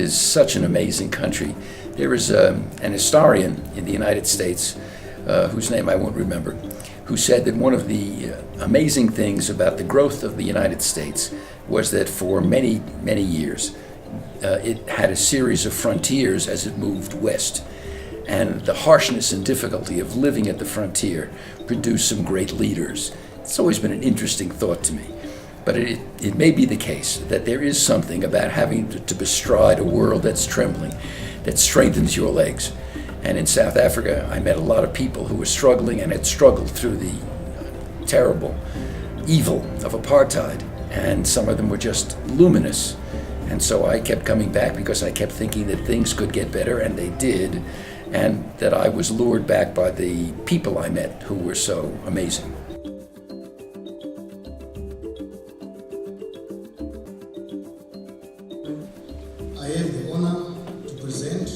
is such an amazing country. There is an historian in the United States, whose name I won't remember, who said that one of the amazing things about the growth of the United States was that for many, many years, it had a series of frontiers as it moved west. And the harshness and difficulty of living at the frontier produced some great leaders. It's always been an interesting thought to me. But it may be the case that there is something about having to bestride a world that's trembling, that strengthens your legs. And in South Africa, I met a lot of people who were struggling and had struggled through the terrible evil of apartheid. And some of them were just luminous. And so I kept coming back because I kept thinking that things could get better, and they did. And that I was lured back by the people I met who were so amazing. I have the honor to present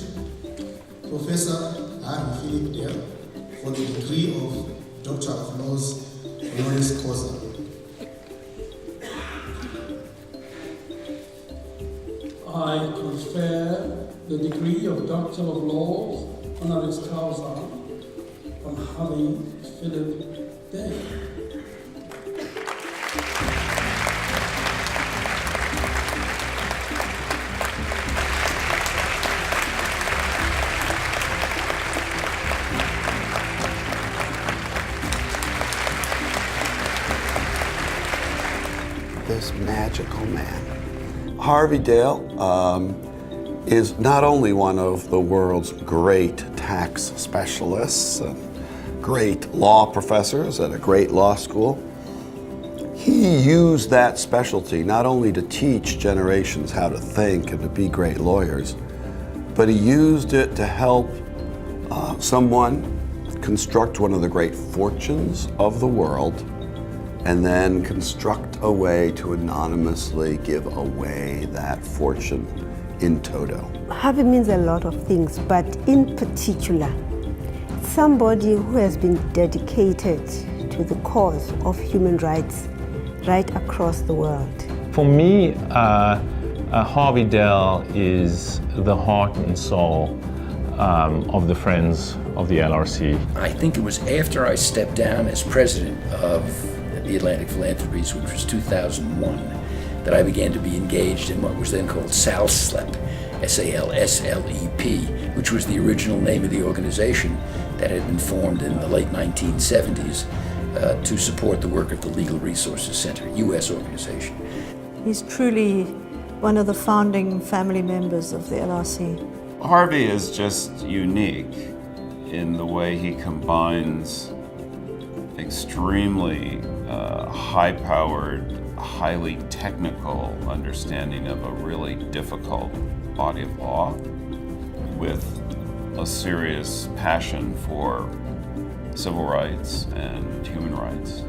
Professor Harvey Dale for the degree of Doctor of Laws honoris causa. I confer the degree of Doctor of Laws honoris causa on Harvey Dale. This magical man. Harvey Dale is not only one of the world's great tax specialists and great law professors at a great law school, he used that specialty not only to teach generations how to think and to be great lawyers, but he used it to help someone construct one of the great fortunes of the world, and then construct a way to anonymously give away that fortune in toto. Harvey means a lot of things, but in particular, somebody who has been dedicated to the cause of human rights right across the world. For me, Harvey Dale is the heart and soul of the Friends of the LRC. I think it was after I stepped down as president of the Atlantic Philanthropies, which was 2001, that I began to be engaged in what was then called SALSLEP, S-A-L-S-L-E-P, which was the original name of the organization that had been formed in the late 1970s to support the work of the Legal Resources Center, U.S. organization. He's truly one of the founding family members of the LRC. Harvey is just unique in the way he combines extremely high-powered, highly technical understanding of a really difficult body of law with a serious passion for civil rights and human rights.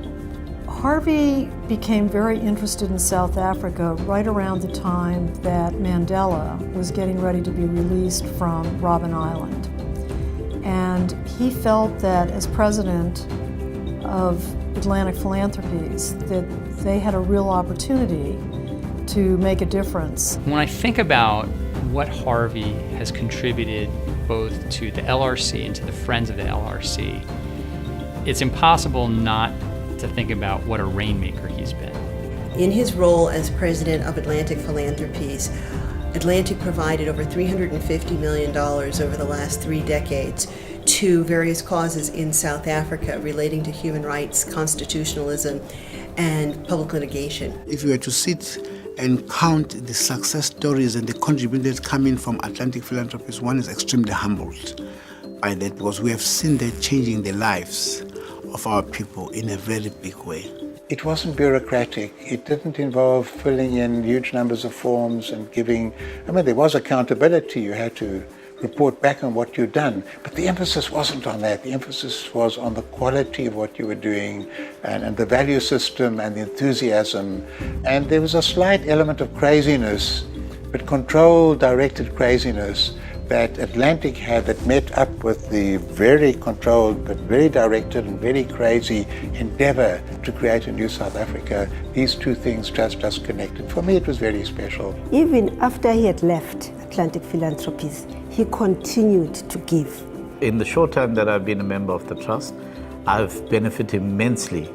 Harvey became very interested in South Africa right around the time that Mandela was getting ready to be released from Robben Island. And he felt that as president of Atlantic Philanthropies, that they had a real opportunity to make a difference. When I think about what Harvey has contributed both to the LRC and to the Friends of the LRC, it's impossible not to think about what a rainmaker he's been. In his role as president of Atlantic Philanthropies, Atlantic provided over $350 million over the last 3 decades to various causes in South Africa relating to human rights, constitutionalism, and public litigation. If you were to sit and count the success stories and the contributors coming from Atlantic Philanthropies, one is extremely humbled by that, because we have seen that changing the lives of our people in a very big way. It wasn't bureaucratic. It didn't involve filling in huge numbers of forms and giving, there was accountability. You had to report back on what you'd done, but the emphasis wasn't on that. The emphasis was on the quality of what you were doing and the value system and the enthusiasm. And there was a slight element of craziness, but controlled, directed craziness that Atlantic had that met up with the very controlled but very directed and very crazy endeavor to create a new South Africa, these two things just connected. For me, it was very special. Even after he had left Atlantic Philanthropies, he continued to give. In the short time that I've been a member of the Trust, I've benefited immensely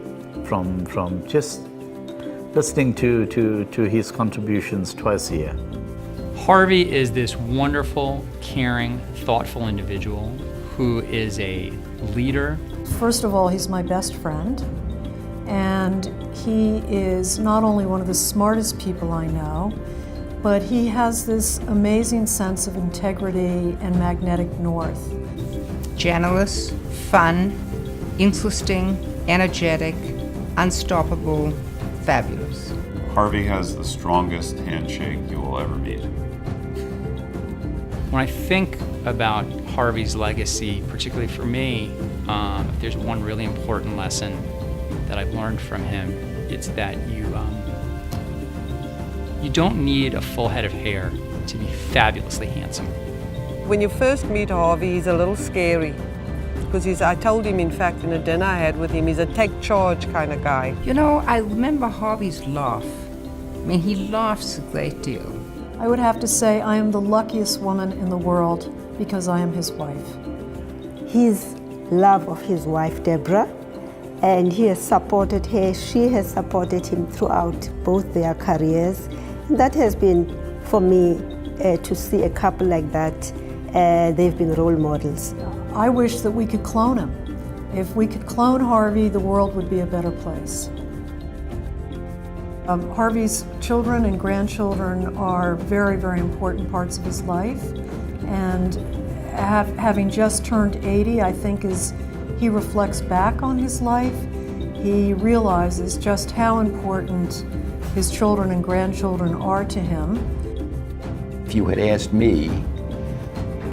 from just listening to his contributions twice a year. Harvey is this wonderful, caring, thoughtful individual who is a leader. First of all, he's my best friend, and he is not only one of the smartest people I know, but he has this amazing sense of integrity and magnetic north. Generous, fun, interesting, energetic, unstoppable, fabulous. Harvey has the strongest handshake you will ever meet. When I think about Harvey's legacy, particularly for me, if there's one really important lesson that I've learned from him, it's that you don't need a full head of hair to be fabulously handsome. When you first meet Harvey, he's a little scary. Because I told him, in fact, in a dinner I had with him, he's a take charge kind of guy. You know, I remember Harvey's laugh. I mean, he laughs a great deal. I would have to say I am the luckiest woman in the world because I am his wife. His love of his wife, Deborah, and he has supported her, she has supported him throughout both their careers. That has been, for me, to see a couple like that, they've been role models. I wish that we could clone him. If we could clone Harvey, the world would be a better place. Harvey's children and grandchildren are very, very important parts of his life. And having just turned 80, I think as he reflects back on his life, he realizes just how important his children and grandchildren are to him. If you had asked me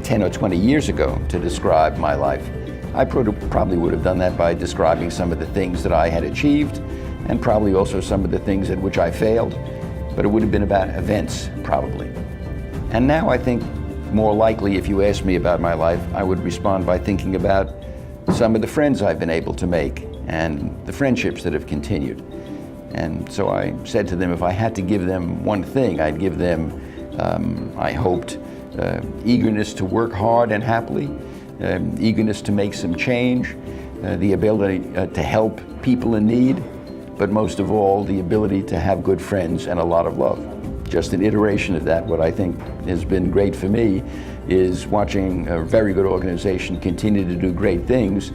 10 or 20 years ago to describe my life, I probably would have done that by describing some of the things that I had achieved and probably also some of the things at which I failed, but it would have been about events, probably. And now I think more likely, if you asked me about my life, I would respond by thinking about some of the friends I've been able to make and the friendships that have continued. And so I said to them, if I had to give them one thing, I'd give them, I hoped, eagerness to work hard and happily, eagerness to make some change, the ability to help people in need, but most of all, the ability to have good friends and a lot of love. Just an iteration of that. What I think has been great for me is watching a very good organization continue to do great things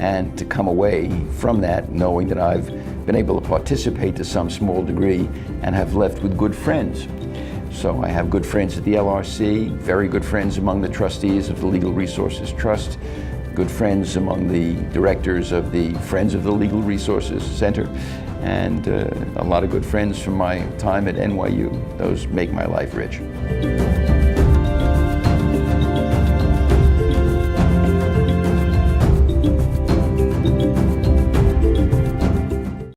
and to come away from that knowing that I've been able to participate to some small degree and have left with good friends. So I have good friends at the LRC, very good friends among the trustees of the Legal Resources Trust, good friends among the directors of the Friends of the Legal Resources Center, and a lot of good friends from my time at NYU. Those make my life rich.